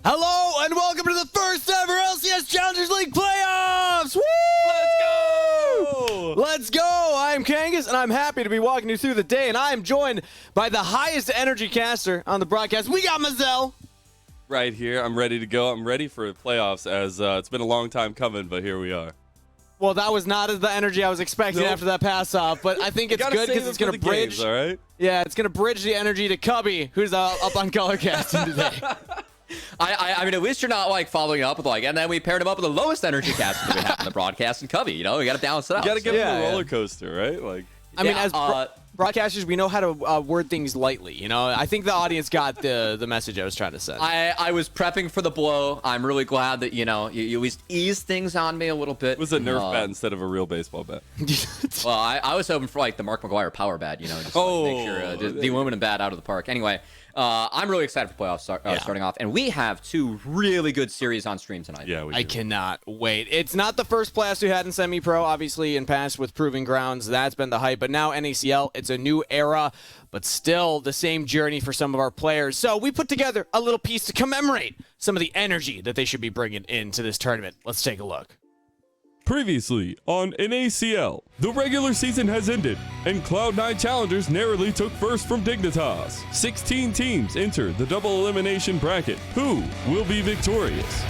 Hello and welcome to the first ever LCS Challengers League playoffs! Woo! Let's go! Let's go! I am Kangas and I'm happy to be walking you through the day, and I am joined by the highest energy caster on the broadcast. We got Mazel. Right here. I'm ready to go. I'm ready for playoffs as it's been a long time coming, but here we are. Well, that was not the energy I was expecting after that pass off, but I think it's good because it's going to bridge. Games, all right? Yeah, it's going to bridge the energy to Cubby, who's up on color casting today. I mean, at least you're not like following up with like, and then we paired him up with the lowest energy caster that we have in the broadcast and Cubby. You know, we got to balance it out. You got to give him a roller coaster, right? Like, I mean, as broadcasters, we know how to word things lightly. You know, I think the audience got the message I was trying to send. I was prepping for the blow. I'm really glad that you at least eased things on me a little bit. It was a Nerf bat instead of a real baseball bat. Well, I was hoping for like the Mark McGwire power bat. You know, just like, make sure the aluminum bat out of the park. Anyway. I'm really excited for playoffs starting off, and we have two really good series on stream tonight. Yeah, we do. I cannot wait. It's not the first playoffs we had in semi-pro, obviously in past with Proving Grounds. That's been the hype, but now NACL, it's a new era, but still the same journey for some of our players. So we put together a little piece to commemorate some of the energy that they should be bringing into this tournament. Let's take a look. Previously on NACL, the regular season has ended, and Cloud9 Challengers narrowly took first from Dignitas. 16 teams enter the double elimination bracket. Who will be victorious?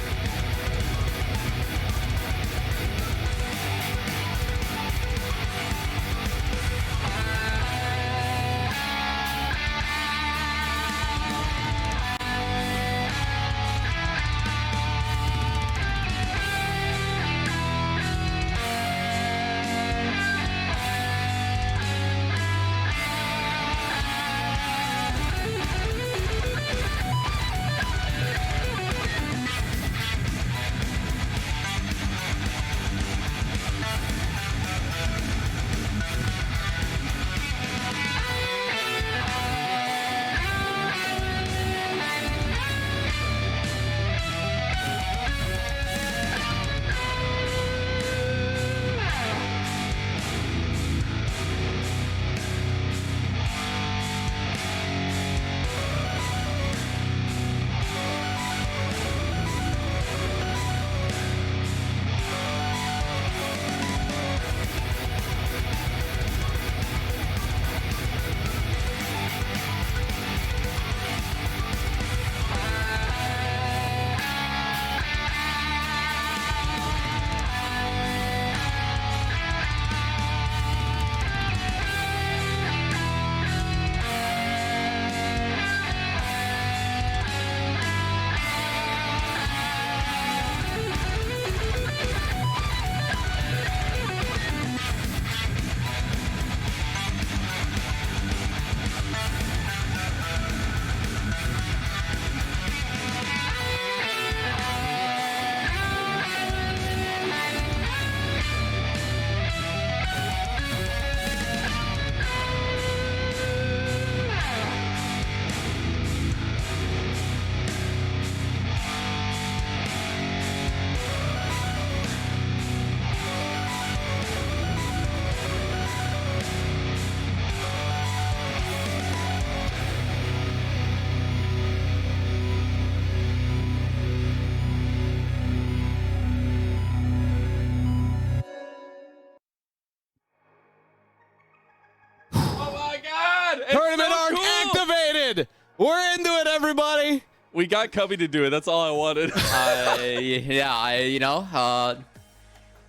Tournament arc activated! We're into it, everybody! We got Cubby to do it. That's all I wanted.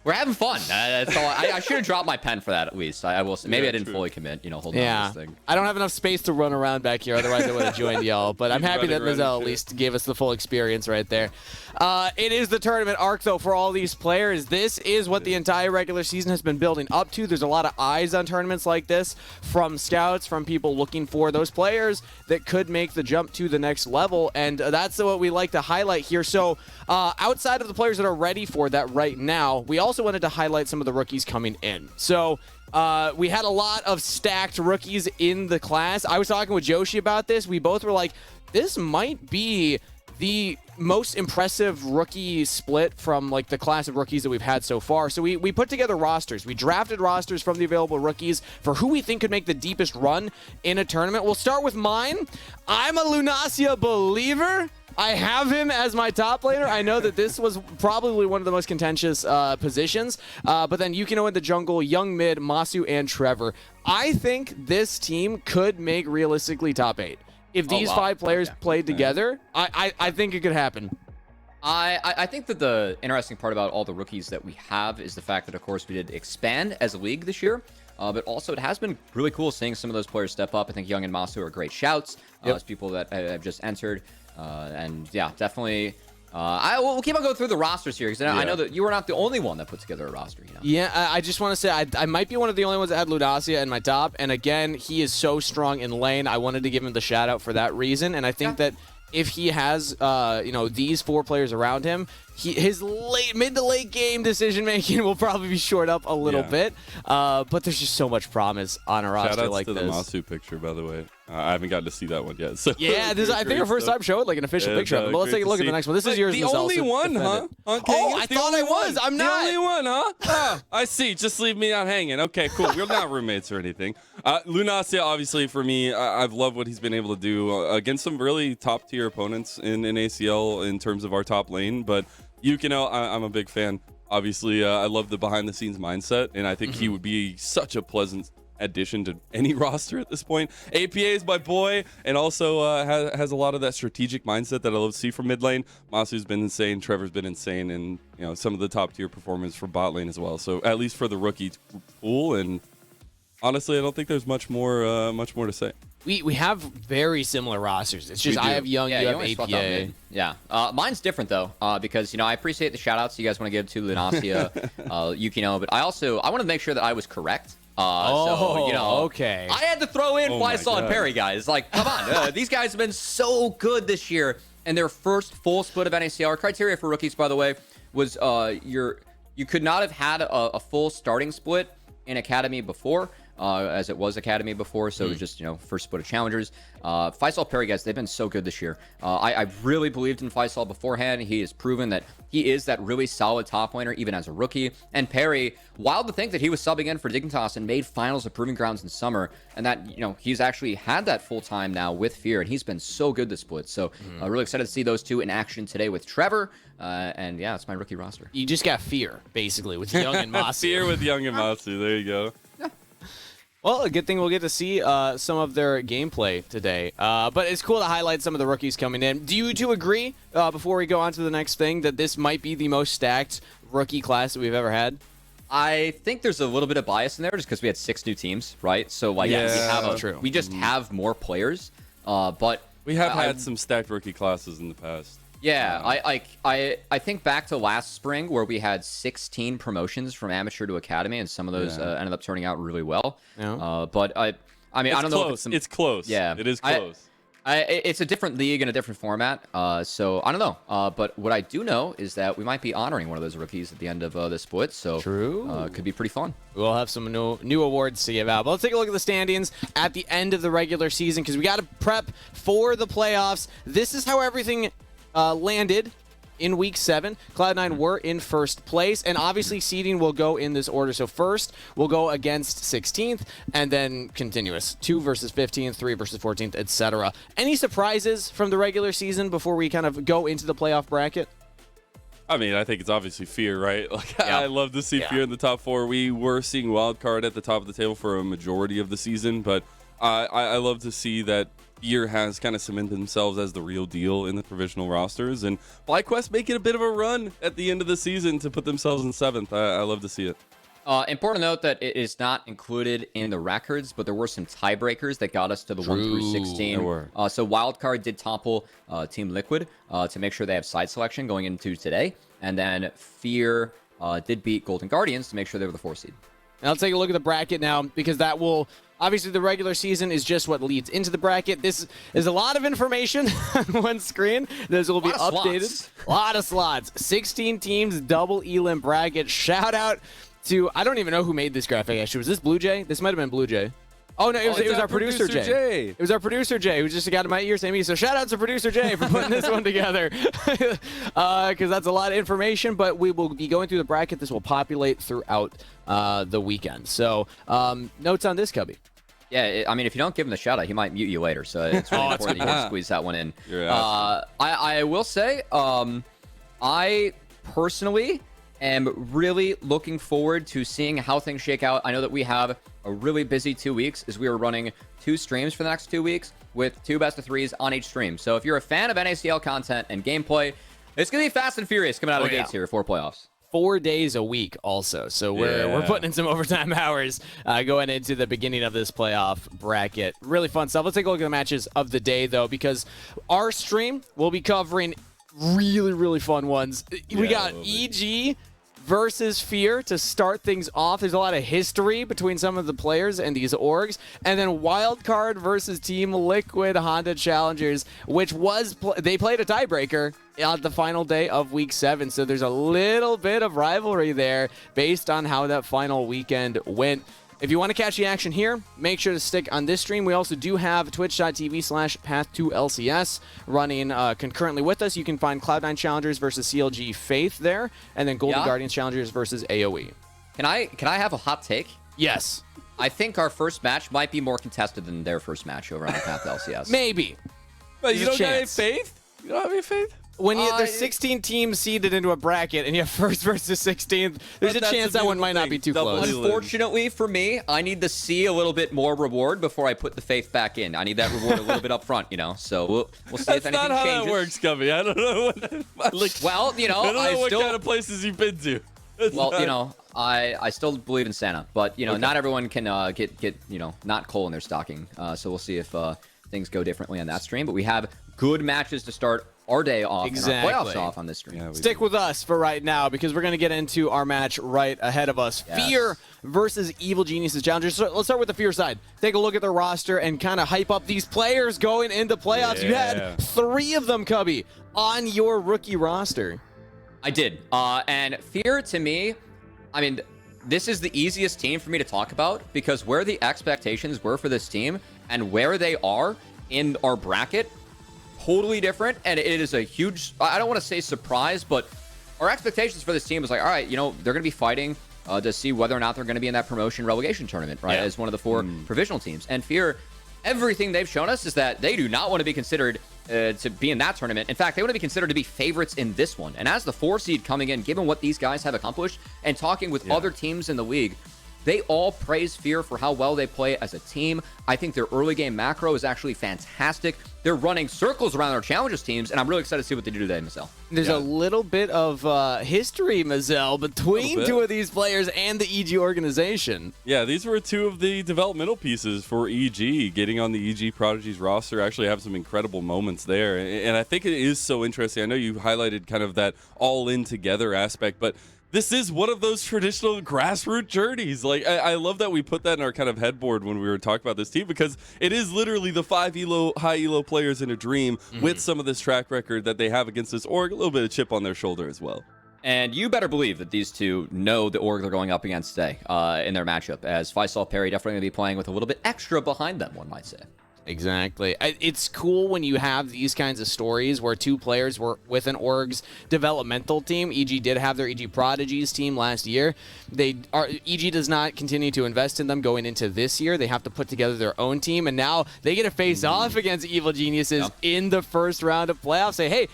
We're having fun. That's all. I should have dropped my pen for that at least. I will say. Maybe I didn't fully commit. Holding on to this thing. I don't have enough space to run around back here. Otherwise, I would have joined y'all. But I'm happy that Mazel at least gave us the full experience right there. It is the tournament arc, though, for all these players. This is what the entire regular season has been building up to. There's a lot of eyes on tournaments like this from scouts, from people looking for those players that could make the jump to the next level. And that's what we like to highlight here. So outside of the players that are ready for that right now, we also wanted to highlight some of the rookies coming in. So we had a lot of stacked rookies in the class. I was talking with Joshi about this. We both were like, this might be the most impressive rookie split from like the class of rookies that we've had so far. So we put together rosters. We drafted rosters from the available rookies for who we think could make the deepest run in a tournament. We'll start with mine. I'm a Lunacia believer. I have him as my top laner. I know that this was probably one of the most contentious positions, but then Yukino in the jungle, Young mid, Masu, and Trevor. I think this team could make realistically top 8. If these 5 players played together, I think it could happen. I think that the interesting part about all the rookies that we have is the fact that, of course, we did expand as a league this year. But also, it has been really cool seeing some of those players step up. I think Young and Masu are great shouts as people that have just entered. And yeah, definitely. We'll keep on going through the rosters here because I know that you were not the only one that put together a roster. You know? Yeah, I just want to say I might be one of the only ones that had Ludacia in my top. And again, he is so strong in lane. I wanted to give him the shout out for that reason. And I think that if he has, these 4 players around him, his mid to late game decision making will probably be short up a little bit. But there's just so much promise on a roster like this. Shout outs to the Masu picture, by the way. I haven't gotten to see that one yet. So yeah, this is, I think our first time showed like an official picture of it. But let's take a look at the next one. This is yours, The Mazel, only so one, defend huh? it. Okay, Oh, I thought I was. I'm not. The only one, huh? I see. Just leave me out hanging. Okay, cool. We're not roommates or anything. Lunacia, obviously, for me, I've loved what he's been able to do against some really top-tier opponents in ACL in terms of our top lane. But Yukino, I'm a big fan. Obviously, I love the behind-the-scenes mindset, and I think he would be such a pleasant addition to any roster at this point. APA is my boy, and also has a lot of that strategic mindset that I love to see from mid lane. Masu's been insane, Trevor's been insane, and some of the top tier performance from bot lane as well. So at least for the rookie pool, and honestly, I don't think there's much more to say. We have very similar rosters. It's just I have Young, you have APA. Yeah. Mine's different, though, because, I appreciate the shout-outs you guys want to give to Lunacia, Yukino, but I want to make sure that I was correct. Okay. I had to throw in Faisal and Perry, guys. Like, come on. These guys have been so good this year. And their first full split of NACL. Our criteria for rookies, by the way, was you could not have had a full starting split in Academy before. As it was Academy before, so it was just, first split of Challengers. Faisal Perry, guys, they've been so good this year. I really believed in Faisal beforehand. He has proven that he is that really solid top laner, even as a rookie. And Perry, wild to think that he was subbing in for Dignitas and made finals of Proving Grounds in summer, and that, he's actually had that full time now with Fear, and he's been so good this split. So really excited to see those two in action today with Trevor. And yeah, it's my rookie roster. You just got Fear, basically, with Young and Masu. Fear with Young and Masu. There you go. Well, a good thing we'll get to see some of their gameplay today. But it's cool to highlight some of the rookies coming in. Do you two agree, before we go on to the next thing, that this might be the most stacked rookie class that we've ever had? I think there's a little bit of bias in there just because we had 6 new teams, right? So, we just have more players. But we have had some stacked rookie classes in the past. Yeah, I think back to last spring where we had 16 promotions from amateur to academy, and some of those ended up turning out really well. Yeah. But I don't know. If it's close. Yeah, it is close. It's a different league and a different format. So I don't know. But what I do know is that we might be honoring one of those rookies at the end of the split. So true. Could be pretty fun. We'll have some new awards to give out. But let's take a look at the standings at the end of the regular season because we got to prep for the playoffs. This is how everything landed in week 7. Cloud9 were in first place, and obviously seeding will go in this order. So first we'll go against 16th, and then continuous 2 versus 15th, 3 versus 14th, etc. Any surprises from the regular season before we kind of go into the playoff bracket? I mean, I think it's obviously Fear, right? I love to see Fear in the top 4. We were seeing Wildcard at the top of the table for a majority of the season, but I love to see that Fear has kind of cemented themselves as the real deal in the provisional rosters, and FlyQuest making a bit of a run at the end of the season to put themselves in 7th. I love to see it. Important note that it is not included in the records, but there were some tiebreakers that got us to the 1 through 16. There were. So Wildcard did topple Team Liquid to make sure they have side selection going into today, and then Fear did beat Golden Guardians to make sure they were the 4 seed. Now let's take a look at the bracket now, because that will... Obviously, the regular season is just what leads into the bracket. This is a lot of information on one screen. This will be updated. A lot of slots. 16 teams, double elim bracket. Shout out to, I don't even know who made this graphic, actually. Was this Blue Jay? This might have been Blue Jay. Oh, no, it was our producer, Jay. It was our producer, Jay, who just got in my ear saying me. So shout out to producer Jay for putting this one together, because that's a lot of information, but we will be going through the bracket. This will populate throughout the weekend. So notes on this, Cubby. Yeah, I mean, if you don't give him the shout out, he might mute you later. So it's really important that you can squeeze that one in. I will say, I personally am really looking forward to seeing how things shake out. I know that we have a really busy 2 weeks as we are running 2 streams for the next 2 weeks with 2 best of 3s on each stream. So if you're a fan of NACL content and gameplay, it's going to be fast and furious coming out of the gates here for playoffs. 4 days a week also. So we're putting in some overtime hours going into the beginning of this playoff bracket. Really fun stuff. Let's take a look at the matches of the day, though, because our stream will be covering really, really fun ones. We got EG versus Fear to start things off. There's a lot of history between some of the players and these orgs. And then Wildcard versus Team Liquid Honda Challengers, which was they played a tiebreaker on the final day of Week 7. So there's a little bit of rivalry there based on how that final weekend went. If you want to catch the action here, make sure to stick on this stream. We also do have twitch.tv/path2LCS running concurrently with us. You can find Cloud9 Challengers versus CLG Faith there, and then Golden Guardians Challengers versus AoE. Can I have a hot take? Yes. I think our first match might be more contested than their first match over on Path LCS. Maybe. But you don't got any faith? You don't have any faith? When there's 16 teams seeded into a bracket and you have first versus 16th, there's a chance that one might not be too close. Unfortunately for me, I need to see a little bit more reward before I put the faith back in. I need that reward a little bit up front, you know. So we'll see if anything changes. That's not how that works, Cubby. I don't know. Well, you know, I don't know what kind of places you've been to. Well, you know, I still believe in Santa, but you know, not everyone can get you know, not coal in their stocking. So we'll see if things go differently on that stream. But we have good matches to start our day off, and our playoffs off on this stream. Yeah, stick with us for right now because we're going to get into our match right ahead of us. Yes. Fear versus Evil Geniuses Challengers. So let's start with the Fear side. Take a look at their roster and kind of hype up these players going into playoffs. You had 3 of them, Cubby, on your rookie roster. I did. And Fear, to me, I mean, this is the easiest team for me to talk about because where the expectations were for this team and where they are in our bracket, totally different, and it is a huge, I don't want to say surprise, but our expectations for this team was like, all right, you know, they're going to be fighting to see whether or not they're going to be in that promotion relegation tournament, right, as one of the 4 provisional teams. And Fear, everything they've shown us is that they do not want to be considered to be in that tournament. In fact, they want to be considered to be favorites in this one. And as the 4 seed coming in, given what these guys have accomplished, and talking with other teams in the league, they all praise Fear for how well they play as a team. I think their early game macro is actually fantastic. They're running circles around their Challengers teams, and I'm really excited to see what they do today, Mazel. There's a little bit of history, Mazel, between 2 of these players and the EG organization. Yeah, these were 2 of the developmental pieces for EG. Getting on the EG Prodigies roster actually have some incredible moments there. And I think it is so interesting. I know you highlighted kind of that all-in together aspect, but this is one of those traditional grassroots journeys. Like, I love that we put that in our kind of headboard when we were talking about this team because it is literally the 5 high elo players in a dream with some of this track record that they have against this org, a little bit of chip on their shoulder as well. And you better believe that these 2 know the org they're going up against today in their matchup, as Faisal Perry definitely going to be playing with a little bit extra behind them, one might say. Exactly. It's cool when you have these kinds of stories where 2 players were with an org's developmental team. EG did have their EG Prodigies team last year. EG does not continue to invest in them going into this year. They have to put together their own team, and now they get to face off against Evil Geniuses in the first round of playoffs. Say, hey,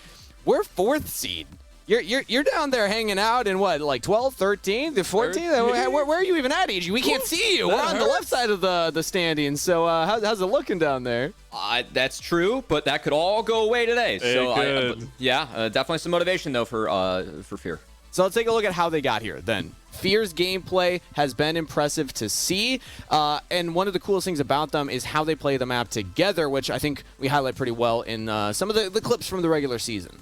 we're 4th seed. You're down there hanging out in what, like 12, 13, the 14? Where are you even at, EG? We can't see you. We're on the left side of the standings. So how's it looking down there? That's true, but that could all go away today. So definitely some motivation though for Fear. So let's take a look at how they got here then. Fear's gameplay has been impressive to see, and one of the coolest things about them is how they play the map together, which I think we highlight pretty well in some of the clips from the regular season.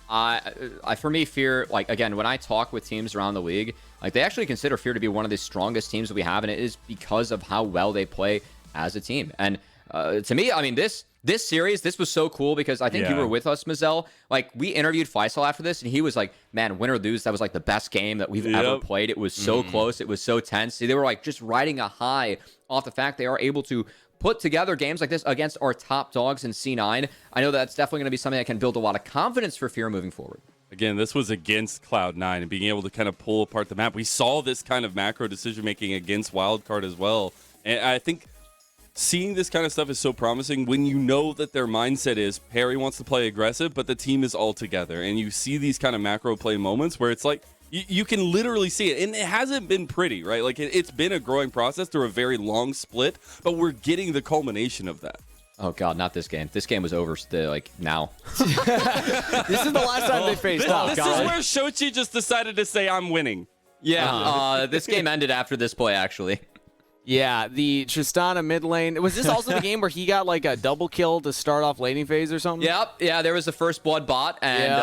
For me, Fear, like, again, when I talk with teams around the league, like, they actually consider Fear to be one of the strongest teams that we have, and it is because of how well they play as a team. And to me, I mean, this series, this was so cool because I think you were with us, Mazel. Like, we interviewed Faisal after this, and he was like, man, win or lose, that was like the best game that we've ever played. It was so close. It was so tense. See, they were like just riding a high off the fact they are able to put together games like this against our top dogs in C9. I know that's definitely going to be something that can build a lot of confidence for Fear moving forward. Again, this was against Cloud9 and being able to kind of pull apart the map. We saw this kind of macro decision-making against Wildcard as well. And I think seeing this kind of stuff is so promising when you know that their mindset is Perry wants to play aggressive, but the team is all together. And you see these kind of macro play moments where it's like, you can literally see it. And it hasn't been pretty, right? Like, it's been a growing process through a very long split, but we're getting the culmination of that. Oh, God, not this game. This game was over, now. This is the last time they faced off. This is where Shochi just decided to say, I'm winning. Yeah, this game ended after this play, actually. Yeah, the Tristana mid lane. Was this also the game where he got like a double kill to start off laning phase or something? Yep. Yeah, there was the first blood bot, and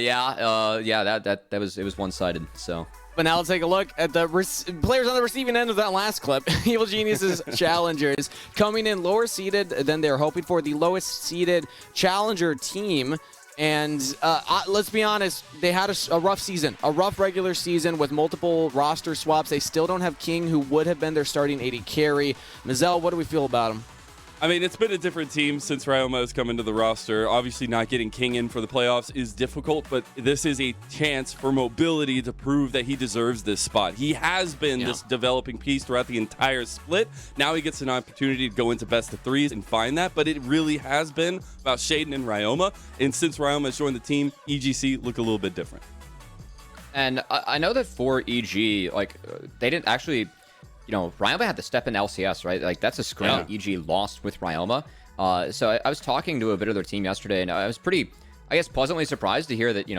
it was one-sided. So. But now let's take a look at the players on the receiving end of that last clip. Evil Genius's Challengers coming in lower seeded than they're hoping for, the lowest seeded Challenger team. And let's be honest, they had a rough season, a rough regular season with multiple roster swaps. They still don't have King, who would have been their starting AD carry. Mazel, what do we feel about him? I mean, it's been a different team since Ryoma has come into the roster. Obviously, not getting King in for the playoffs is difficult, but this is a chance for Mobility to prove that he deserves this spot. He has been this developing piece throughout the entire split. Now he gets an opportunity to go into best of threes and find that, but it really has been about Shaden and Ryoma. And since Ryoma has joined the team, EGC look a little bit different. And I know that for EG, like, they didn't actually... Ryoma had to step in LCS, right? Like, that's a scrim that EG lost with Ryoma. So I was talking to a bit of their team yesterday, and I was pretty, pleasantly surprised to hear that,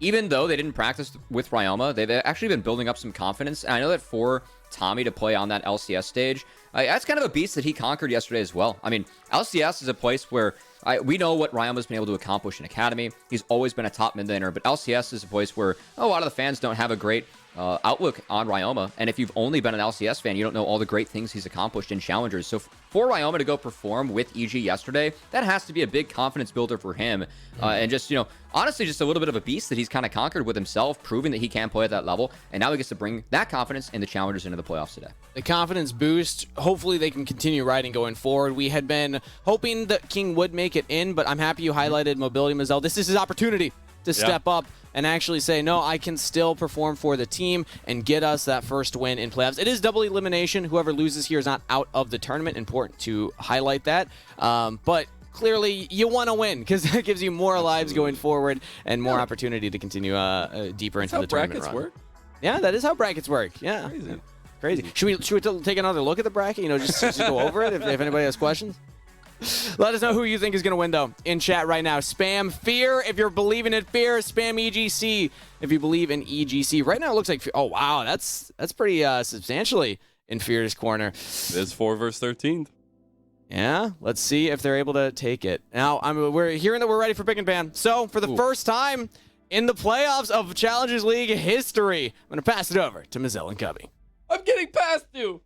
even though they didn't practice with Ryoma, they've actually been building up some confidence. And I know that for Tommy to play on that LCS stage, that's kind of a beast that he conquered yesterday as well. I mean, LCS is a place where we know what Ryoma's been able to accomplish in Academy. He's always been a top mid laner, but LCS is a place where a lot of the fans don't have a great outlook on Ryoma. And if you've only been an LCS fan, you don't know all the great things he's accomplished in Challengers. So for Ryoma to go perform with EG yesterday, that has to be a big confidence builder for him. And just, honestly, just a little bit of a beast that he's kind of conquered with himself, proving that he can play at that level. And now he gets to bring that confidence in the Challengers into the playoffs today. The confidence boost, hopefully they can continue riding going forward. We had been hoping that King would make it in, but I'm happy you highlighted Mobility, Mazel. This is his opportunity to step up and actually say, no, I can still perform for the team and get us that first win in playoffs. It is double elimination. Whoever loses here is not out of the tournament. Important to highlight that. But clearly, you want to win because that gives you more lives going forward and more opportunity to continue deeper into the tournament run. Work. Yeah, that is how brackets work. Yeah. Crazy. Should we take another look at the bracket? Just go over it if anybody has questions. Let us know who you think is going to win, though, in chat right now. Spam Fear if you're believing in Fear. Spam EGC if you believe in EGC. Right now, it looks like... Oh, wow. That's pretty substantially in Fear's corner. It's 4 versus 13th. Yeah, let's see if they're able to take it. Now, we're hearing that we're ready for pick and ban. So, for the first time in the playoffs of Challengers League history, I'm going to pass it over to Mazel and Cubby. I'm getting past you.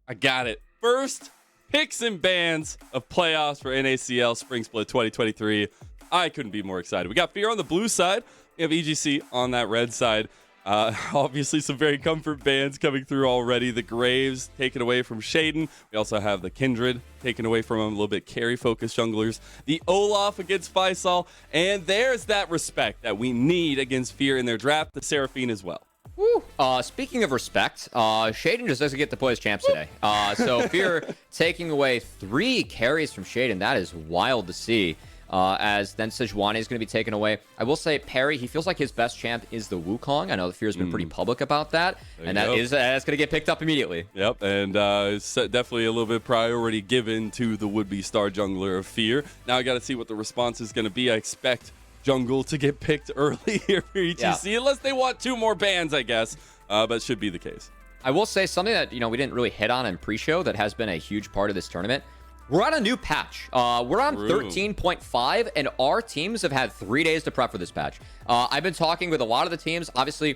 I got it. First picks and bans of playoffs for NACL Spring Split 2023. I couldn't be more excited. We got Fear on the blue side. We have EGC on that red side. Obviously, some very comfort bans coming through already. The Graves taken away from Shaden. We also have the Kindred taken away from him. A little bit carry-focused junglers. The Olaf against Faisal. And there's that respect that we need against Fear in their draft. The Seraphine as well. Woo. Speaking of respect, Shaden just doesn't get to play as champs today. So Fear taking away 3 carries from Shaden. That is wild to see. As then Sejuani is going to be taken away. I will say Perry, he feels like his best champ is the Wukong. I know the Fear's been pretty public about that. And that's going to get picked up immediately. Yep, and it's definitely a little bit priority given to the would-be star jungler of Fear. Now I got to see what the response is going to be. I expect jungle to get picked early here for EGC, unless they want 2 more bans, I guess. But it should be the case. I will say something that we didn't really hit on in pre-show that has been a huge part of this tournament. We're on a new patch. We're on 13.5, and our teams have had 3 days to prep for this patch. I've been talking with a lot of the teams. Obviously,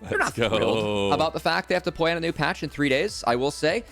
they're not thrilled about the fact they have to play on a new patch in 3 days, I will say.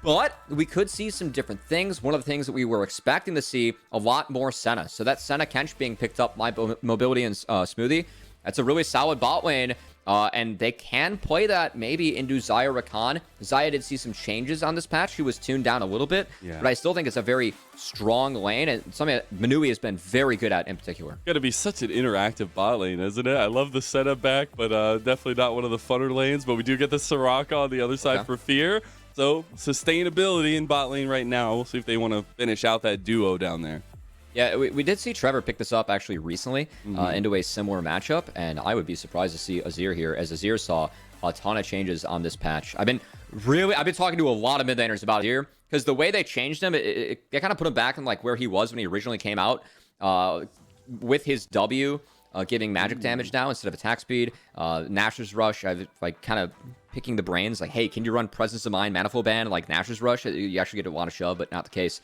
But we could see some different things. One of the things that we were expecting to see, a lot more Senna. So that Senna Kench being picked up by Mobility and Smoothie, that's a really solid bot lane. And they can play that maybe into Xayah Rakan. Xayah did see some changes on this patch. He was tuned down a little bit, but I still think it's a very strong lane and something that Manui has been very good at in particular. Got to be such an interactive bot lane, isn't it? I love the setup back, but definitely not one of the funner lanes. But we do get the Soraka on the other side for Fear. So sustainability in bot lane right now. We'll see if they want to finish out that duo down there. Yeah, we did see Trevor pick this up actually recently into a similar matchup, and I would be surprised to see Azir here, as Azir saw a ton of changes on this patch. I've been talking to a lot of mid laners about Azir, because the way they changed him, it kind of put him back in like where he was when he originally came out, with his W giving magic damage now instead of attack speed. Nashor's Rush, I've like kind of picking the brains, like, hey, can you run Presence of Mind, Manifold Band, like Nashor's Rush? You actually get a lot of shove, but not the case.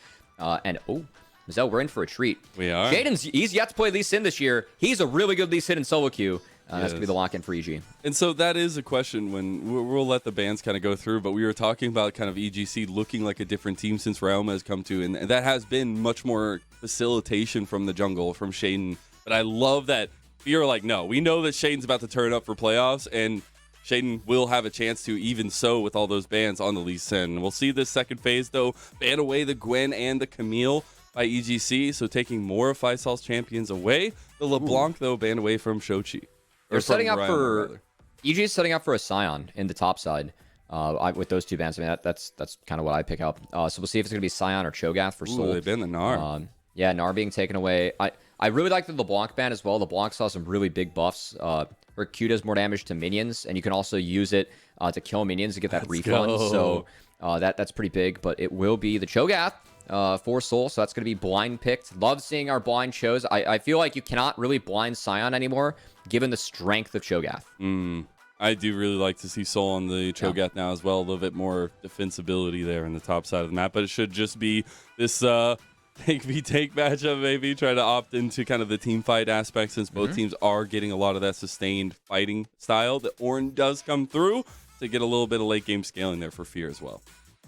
Mazel, we're in for a treat. We are. He's yet to play Lee Sin this year. He's a really good Lee Sin in solo queue. That's going to be the lock-in for EG. And so that is a question when we'll let the bands kind of go through, but we were talking about kind of EGC looking like a different team since Realm has come to, and that has been much more facilitation from the jungle, from Shaden. But I love that you're like, no, we know that Shaden's about to turn up for playoffs, and Shaden will have a chance to even so with all those bans on the Lee Sin. We'll see this second phase, though, ban away the Gwen and the Camille by EGC, so taking more of Faisal's champions away. The LeBlanc, though, banned away from Shochi. They're setting up for... EG is setting up for a Scion in the top side with those two bans. I mean, that's kind of what I pick up. So we'll see if it's going to be Scion or Cho'Gath for Soul. They banned the Gnar. Yeah, Gnar being taken away. I really like the LeBlanc ban as well. LeBlanc saw some really big buffs. Her Q does more damage to minions, and you can also use it to kill minions to get that refund. Go. So that's pretty big, but it will be the Cho'Gath for Soul, so that's going to be blind picked. Love seeing our blind shows. I feel like you cannot really blind Scion anymore, given the strength of Cho'Gath. I do really like to see Soul on the Cho'Gath now as well. A little bit more defensibility there in the top side of the map, but it should just be this take v take matchup, maybe try to opt into kind of the team fight aspect, since both teams are getting a lot of that sustained fighting style. The Ornn does come through to get a little bit of late game scaling there for Fear as well.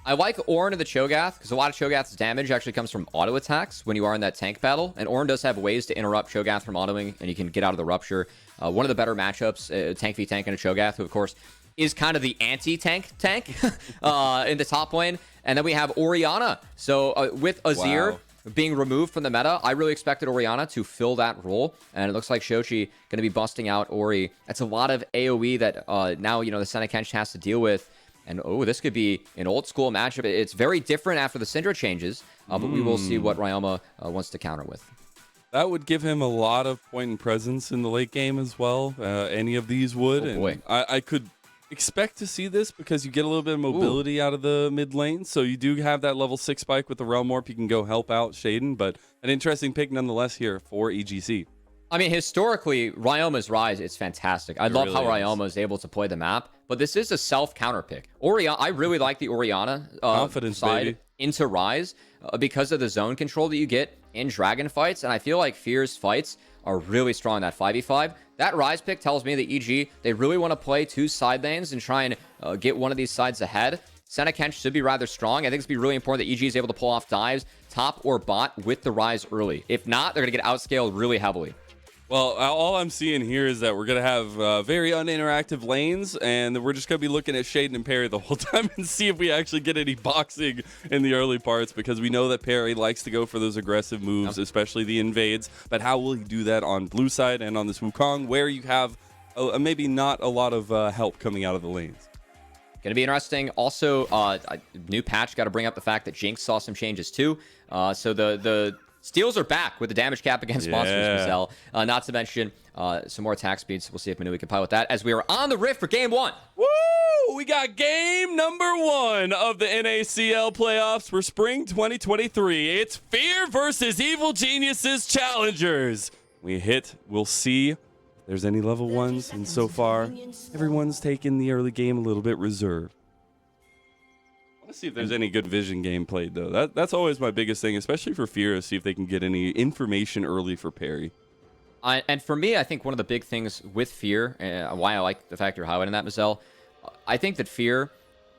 I like Ornn and the Cho'Gath because a lot of Cho'Gath's damage actually comes from auto attacks when you are in that tank battle, and Ornn does have ways to interrupt Cho'Gath from autoing, and you can get out of the Rupture. One of the better matchups, tank v tank and a Cho'Gath, who of course is kind of the anti-tank in the top lane. And then we have Orianna. So with Azir being removed from the meta, I really expected Orianna to fill that role, and it looks like Shochi going to be busting out Ori. That's a lot of AoE that now the Senekench has to deal with. And this could be an old school matchup. It's very different after the Syndra changes, but we will see what Ryoma wants to counter with. That would give him a lot of point and presence in the late game as well. Any of these would. Oh, boy. And I could expect to see this because you get a little bit of mobility out of the mid lane. So you do have that level 6 spike with the Realm Warp. You can go help out Shaden, but an interesting pick nonetheless here for EGC. I mean, historically, Ryoma's Rise is fantastic. I love how Ryoma is able to play the map, but this is a self-counter pick. I really like the Orianna confidence side baby. Into Rise because of the zone control that you get in Dragon fights, and I feel like Fear's fights are really strong in that 5v5. That Rise pick tells me that EG, they really want to play two side lanes and try and get one of these sides ahead. Senekench should be rather strong. I think it's going to be really important that EG is able to pull off dives, top or bot, with the Rise early. If not, they're going to get outscaled really heavily. Well, all I'm seeing here is that we're going to have very uninteractive lanes, and we're just going to be looking at Shaden and Perry the whole time and see if we actually get any boxing in the early parts, because we know that Perry likes to go for those aggressive moves, especially the invades. But how will he do that on blue side and on this Wukong, where you have maybe not a lot of help coming out of the lanes? Going to be interesting. Also, new patch, got to bring up the fact that Jinx saw some changes too. So the steals are back with the damage cap against monsters, Mazel. Not to mention some more attack speeds. We'll see if Manui can pilot that as we are on the Rift for game one. Woo! We got game number 1 of the NACL playoffs for spring 2023. It's Fear versus Evil Geniuses Challengers. We'll see if there's any level 1s, and so far, everyone's taken the early game a little bit reserved. Let's see if there's any good vision game played, though. That's always my biggest thing, especially for Fear, is see if they can get any information early for Perry. And for me, I think one of the big things with Fear, why I like the fact you're highlighting that, Mazel, I think that Fear,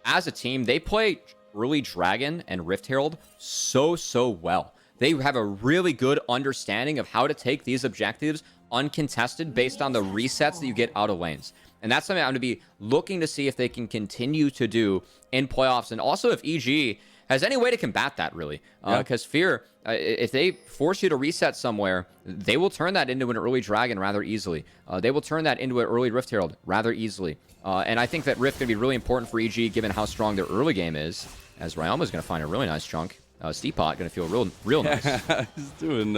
as a team, they play early Dragon and Rift Herald so well. They have a really good understanding of how to take these objectives uncontested based on the resets that you get out of lanes. And that's something I'm going to be looking to see if they can continue to do in playoffs. And also if EG has any way to combat that, really. Because Fear, if they force you to reset somewhere, they will turn that into an early Dragon rather easily. They will turn that into an early Rift Herald rather easily. And I think that Rift going to be really important for EG, given how strong their early game is, as Ryoma's going to find a really nice chunk. Steepot going to feel real nice. He's doing,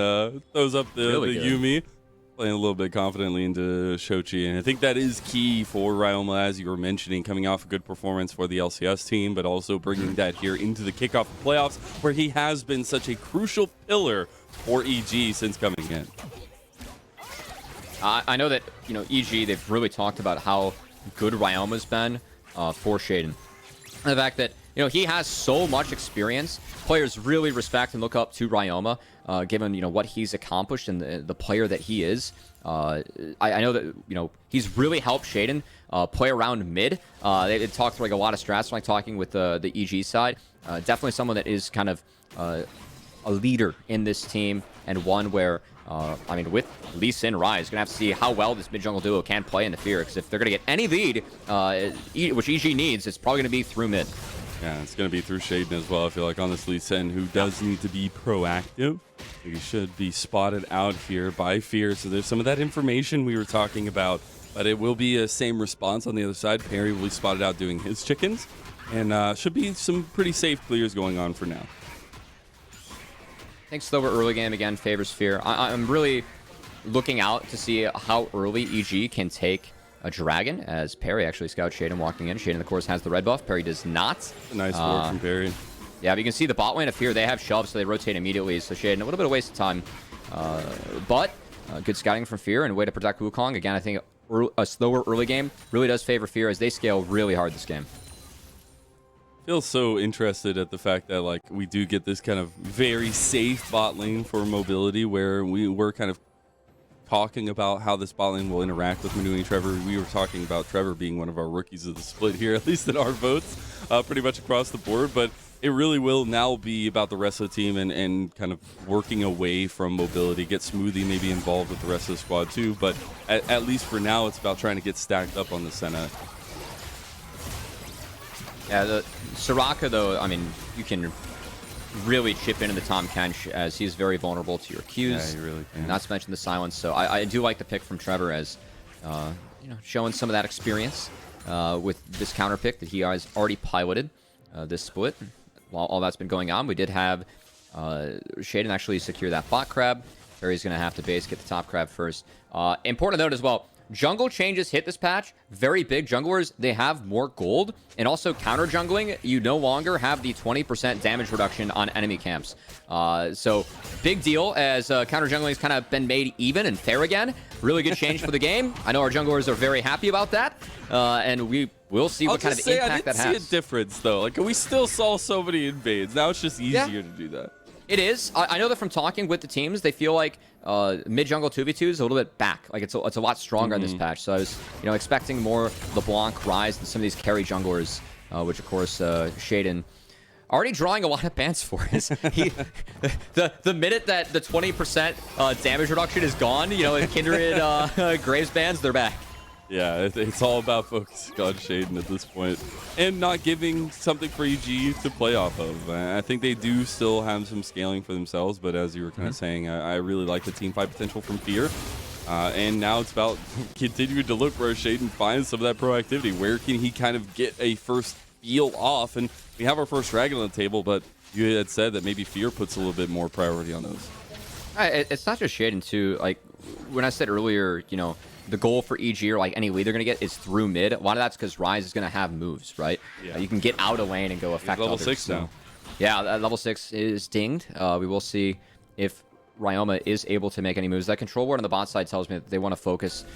throws up the Yumi. Playing a little bit confidently into Shochi, and I think that is key for Ryoma, as you were mentioning, coming off a good performance for the LCS team, but also bringing that here into the kickoff of playoffs, where he has been such a crucial pillar for EG since coming in. I know that, EG, they've really talked about how good Ryoma's been for Shaden. And the fact that, he has so much experience. Players really respect and look up to Ryoma, given, what he's accomplished and the player that he is. I know that, he's really helped Shaden play around mid. They talked through, a lot of strats, talking with the EG side. Definitely someone that is kind of a leader in this team, and one where, with Lee Sin Rise, going to have to see how well this mid-jungle duo can play in the Fear, because if they're going to get any lead, which EG needs, it's probably going to be through mid. Yeah, it's going to be through Shaden as well, I feel like, on this Lee Sin, who does need to be proactive. He should be spotted out here by Fear, so there's some of that information we were talking about, but it will be a same response on the other side. Perry will be spotted out doing his chickens, and should be some pretty safe clears going on for now. I think slower early game, again, favors Fear. I'm really looking out to see how early EG can take a Dragon, as Perry actually scouts Shaden walking in. Shaden, of course, has the red buff. Perry does not. A nice work from Perry. Yeah, but you can see the bot lane of Fear. They have shoves, so they rotate immediately. So Shaden, a little bit of waste of time. But good scouting from Fear and a way to protect Wukong. Again, I think a slower early game really does favor Fear, as they scale really hard this game. Feel so interested at the fact that we do get this kind of very safe bot lane for mobility, where we're kind of talking about how this bot lane will interact with Manu and Trevor. We were talking about Trevor being one of our rookies of the split here, at least in our votes, pretty much across the board. But it really will now be about the rest of the team and kind of working away from mobility. Get Smoothie maybe involved with the rest of the squad too, but at least for now, it's about trying to get stacked up on the Senna. Yeah, the Soraka, though, you can really chip into the Tahm Kench, as he's very vulnerable to your Qs. Yeah, he really can. Not to mention the silence. So I do like the pick from Trevor, as showing some of that experience with this counter pick that he has already piloted this split. While all that's been going on, we did have Shaden actually secure that bot crab. Perry's going to have to base, get the top crab first. Important to note as well, jungle changes hit this patch. Very big. Junglers, they have more gold. And also counter jungling, you no longer have the 20% damage reduction on enemy camps. So big deal, as counter jungling has kind of been made even and fair again. Really good change for the game. I know our junglers are very happy about that. And we will see what kind of impact that has. I didn't see a difference, though. We still saw so many invades. Now it's just easier to do that. It is. I know that from talking with the teams, they feel like mid-jungle 2v2 is a little bit back. It's a lot stronger in this patch. So I was expecting more LeBlanc, Rise, and some of these carry junglers, which, of course, Shaden already drawing a lot of bans for us. The minute that the 20% damage reduction is gone, in Kindred Graves bans, they're back. Yeah, it's all about focusing on Shaden at this point and not giving something for EG to play off of. I think they do still have some scaling for themselves, but as you were kind of saying, I really like the team fight potential from Fear. And now it's about continuing to look where Shaden finds some of that proactivity. Where can he kind of get a first feel off? And we have our first Dragon on the table, but you had said that maybe Fear puts a little bit more priority on those. It's not just Shaden, too. When I said earlier, the goal for EG, or any lead they're going to get, is through mid. A lot of that's because Rise is going to have moves, right? Yeah. You can get out of lane and go affect level others. 6 now. Yeah, level 6 is dinged. We will see if Ryoma is able to make any moves. That control ward on the bot side tells me that they want to focus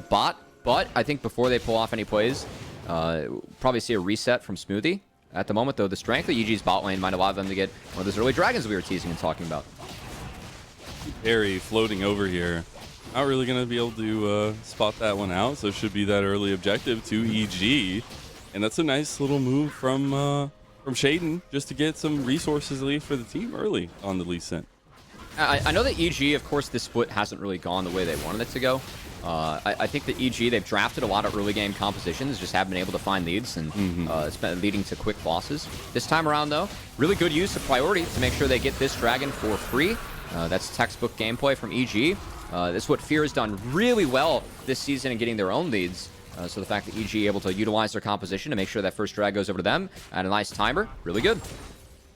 bot, but I think before they pull off any plays, probably see a reset from Smoothie. At the moment, though, the strength of EG's bot lane might allow them to get one of those early dragons we were teasing and talking about. Perry floating over here. Not really going to be able to spot that one out, so it should be that early objective to EG. And that's a nice little move from Shaden, just to get some resources for the team early on the Lee Sin. I know that EG, of course, this split hasn't really gone the way they wanted it to go. I think that EG, they've drafted a lot of early game compositions, just haven't been able to find leads, and it's been leading to quick losses. This time around, though, really good use of priority to make sure they get this dragon for free. That's textbook gameplay from EG. This is what Fear has done really well this season in getting their own leads. So the fact that EG able to utilize their composition to make sure that first drag goes over to them at a nice timer, really good.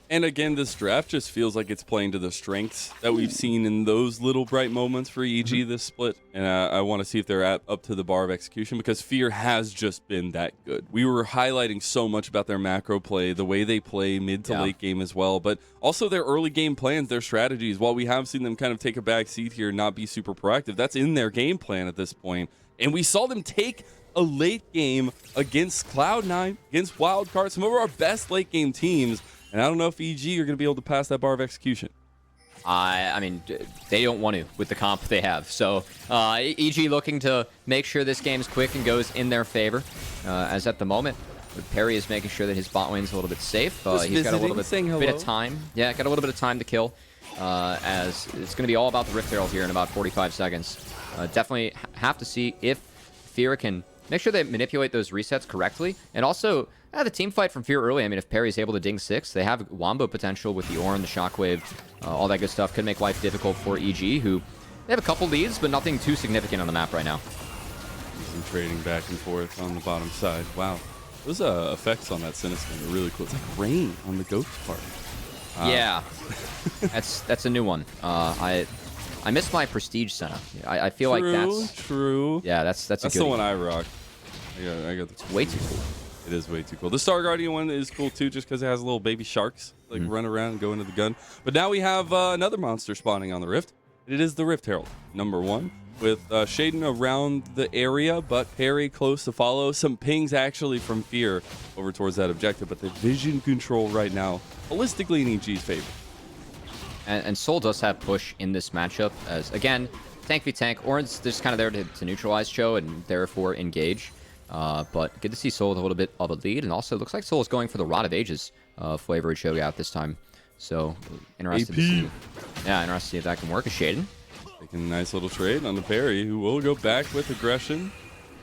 And again, this draft just feels like it's playing to the strengths that we've seen in those little bright moments for EG this split. And I want to see if they're up to the bar of execution, because Fear has just been that good. We were highlighting so much about their macro play, the way they play mid to late game as well, but also their early game plans, their strategies. While we have seen them kind of take a back seat here and not be super proactive, that's in their game plan at this point. And we saw them take a late game against Cloud9, against Wildcard, some of our best late game teams. And I don't know if EG are going to be able to pass that bar of execution. I mean, they don't want to with the comp they have. So EG looking to make sure this game's quick and goes in their favor. As at the moment, Perry is making sure that his bot lane's a little bit safe. He's got a little bit of time. Yeah, got a little bit of time to kill. As it's going to be all about the Rift Herald here in about 45 seconds. Definitely have to see if Fear can make sure they manipulate those resets correctly. And also, the team fight from Fear early. I mean, if Perry's able to ding 6, they have wombo potential with the Ornn, the Shockwave, all that good stuff. Could make life difficult for EG, who they have a couple leads, but nothing too significant on the map right now. Some trading back and forth on the bottom side. Wow. Those effects on that Sinister are really cool. It's like rain on the ghost part. Yeah. that's a new one. I miss my Prestige Senna. I feel like that's... True. Yeah, that's a good the one I rock. I got It's way too cool. It is way too cool. The Star Guardian one is cool too, just because it has little baby sharks like run around and go into the gun. But now we have another monster spawning on the Rift. It is the Rift Herald, #1, with Shaden around the area, but Perry close to follow. Some pings actually from Fear over towards that objective, but the vision control right now, holistically in EG's favor. And Soul does have push in this matchup, as again, tank v tank. Ornn's just kind of there to neutralize Cho and therefore engage. But good to see Soul with a little bit of a lead, and also looks like Soul is going for the Rod of Ages flavor of Cho'Gath this time. So interested to see. Yeah, interested to see if that can work. A Shaden taking a nice little trade on the Perry, who will go back with aggression.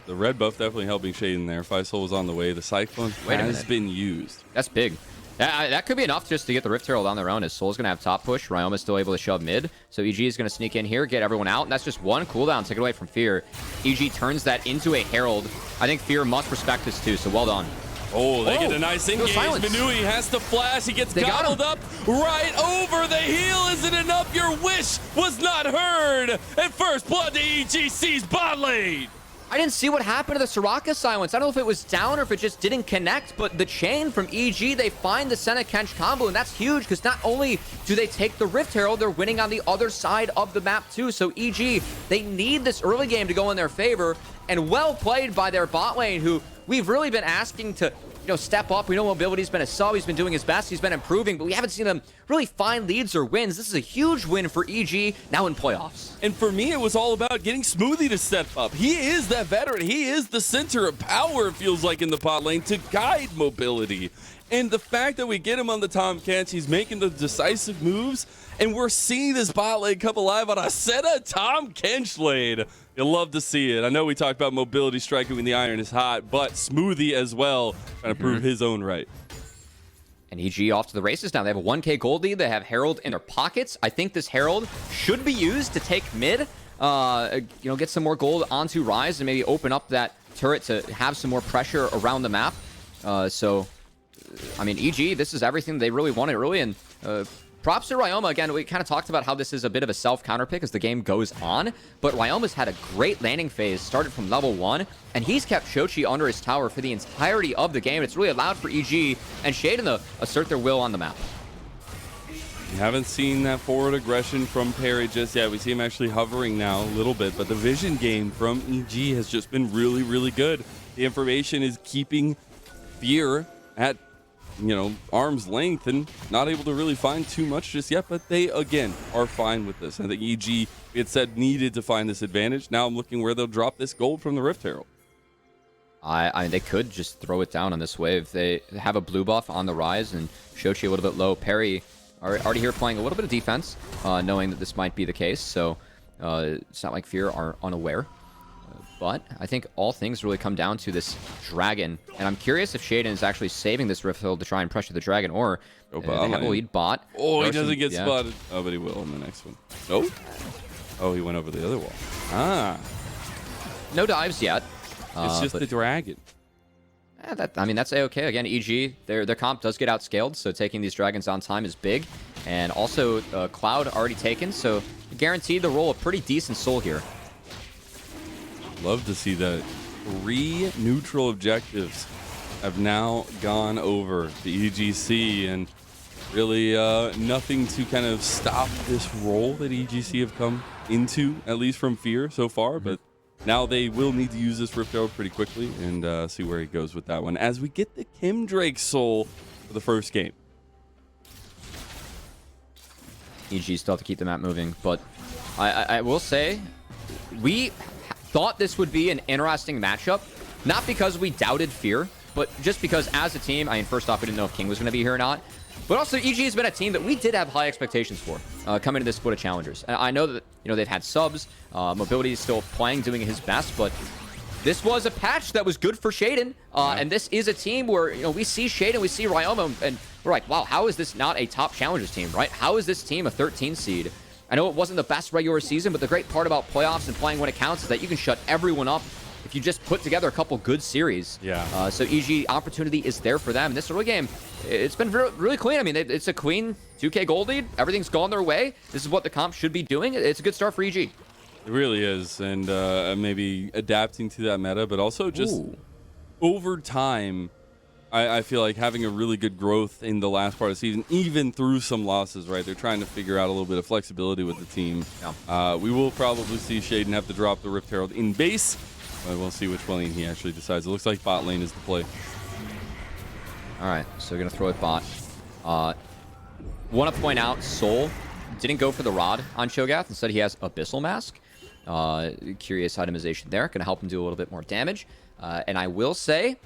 The red buff definitely helping Shaden there. Soul was on the way. The Cyclone has been used. That's big. That could be enough just to get the Rift Herald on their own, as Soul's going to have top push. Ryoma's still able to shove mid. So EG is going to sneak in here, get everyone out. And that's just one cooldown, take it away from Fear. EG turns that into a Herald. I think Fear must respect this too, so well done. Oh, they get a nice engage. Manui has to flash. He gets gobbled up right over the heel. Isn't enough? Your wish was not heard. And first blood to EGC's bot lane. I didn't see what happened to the Soraka silence. I don't know if it was down or if it just didn't connect, but the chain from EG, they find the Senna Kench combo, and that's huge because not only do they take the Rift Herald, they're winning on the other side of the map too. So EG, they need this early game to go in their favor, and well played by their bot lane, who we've really been asking to step up. We know Mobility's been a sub. He's been doing his best. He's been improving, but we haven't seen them really find leads or wins. This is a huge win for EG now in playoffs. And for me, it was all about getting Smoothie to step up. He is that veteran. He is the center of power, it feels like, in the bot lane to guide Mobility. And the fact that we get him on the Tom Kench, he's making the decisive moves, and we're seeing this bot lane come alive on a set of Tom Kench lane. You'll love to see it. I know we talked about Mobility striking when the iron is hot, but Smoothie as well, trying to prove his own right. And EG off to the races now. They have a 1K gold lead. They have Herald in their pockets. I think this Herald should be used to take mid, get some more gold onto Rise and maybe open up that turret to have some more pressure around the map. I mean, EG, this is everything they really wanted early, and props to Ryoma. Again, we kind of talked about how this is a bit of a self-counter pick as the game goes on, but Ryoma's had a great landing phase, started from level 1, and he's kept Shochi under his tower for the entirety of the game. It's really allowed for EG and Shaden to assert their will on the map. We haven't seen that forward aggression from Perry just yet. We see him actually hovering now a little bit, but the vision game from EG has just been really, really good. The information is keeping Fear at arm's length and not able to really find too much just yet, but they, again, are fine with this. I think EG, it said, needed to find this advantage. Now I'm looking where they'll drop this gold from the Rift Herald. I mean, they could just throw it down on this wave. They have a blue buff on the Rise and Shochi a little bit low. Perry already here playing a little bit of defense, knowing that this might be the case. So it's not like Fear are unaware. But I think all things really come down to this dragon. And I'm curious if Shaden is actually saving this Rift Hill to try and pressure the dragon, or they have a lead bot. Oh, he doesn't get spotted. Oh, but he will in the next one. Nope. Oh, he went over the other wall. Ah. No dives yet. It's just the dragon. I mean, that's A-okay. Again, EG, their comp does get outscaled, so taking these dragons on time is big. And also, Cloud already taken, so guaranteed to roll a pretty decent soul here. Love to see that 3 neutral objectives have now gone over the EGC, and really nothing to kind of stop this role that EGC have come into, at least from Fear so far. But now they will need to use this Rift Herald pretty quickly and see where he goes with that one as we get the Kim Drake soul for the first game. EG still have to keep the map moving, but I will say we thought this would be an interesting matchup, not because we doubted Fear, but just because as a team, I mean, first off, we didn't know if King was going to be here or not, but also EG has been a team that we did have high expectations for coming to this split of challengers. And I know that, you know, they've had subs, Mobility is still playing, doing his best, but this was a patch that was good for Shaden, and this is a team where, you know, we see Shaden, we see Ryoma, and we're like, wow, how is this not a top challengers team, right? How is this team a 13 seed? I know it wasn't the best regular season, but the great part about playoffs and playing when it counts is that you can shut everyone up if you just put together a couple good series. Yeah. So EG opportunity is there for them. This early game, it's been really clean. I mean, it's a clean 2K gold lead. Everything's gone their way. This is what the comp should be doing. It's a good start for EG. It really is, and maybe adapting to that meta, but also just over time, I feel like having a really good growth in the last part of the season, even through some losses, right? They're trying to figure out a little bit of flexibility with the team. Yeah. We will probably see Shaden have to drop the Rift Herald in base, but we'll see which lane he actually decides. It looks like bot lane is the play. All right, so we're going to throw it bot. Want to point out, Soul didn't go for the rod on Cho'Gath. Instead, he has Abyssal Mask. Curious itemization there. Going to help him do a little bit more damage. And I will say,